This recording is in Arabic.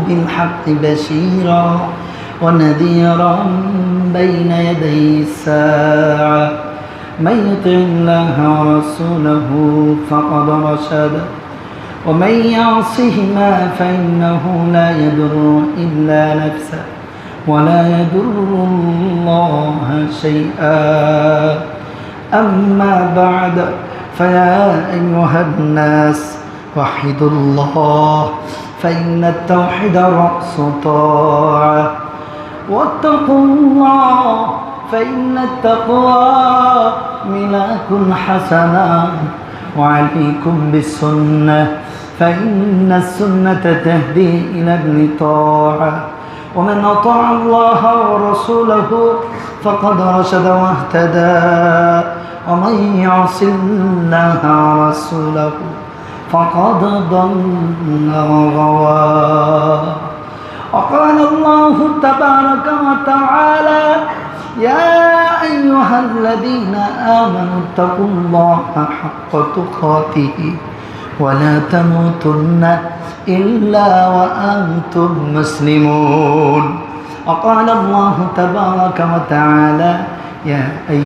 بالحق بشيرا ونذيرا بين يدي الساعة من يطع الله ورسوله فقد رشد ومن يعصهما فإنه لا يضر إلا نفسه ولا يضر الله شيئا أما بعد فيا أيها الناس وحدوا الله فإن التوحيد رأس طاعة واتقوا الله فإن التقوى ملاك حسنة وعليكم بالسنة فإن السنة تهدي إلى الطاعة ومن أطاع الله ورسوله فقد رشد واهتدى ومن يعص الله ورسوله فقد ضل وغوى وقال الله تبارك وتعالى يا أيها الذين آمنوا اتقوا الله حق تقاته ولا تموتن إلا وأنتم مسلمون وقال الله تبارك وتعالى يا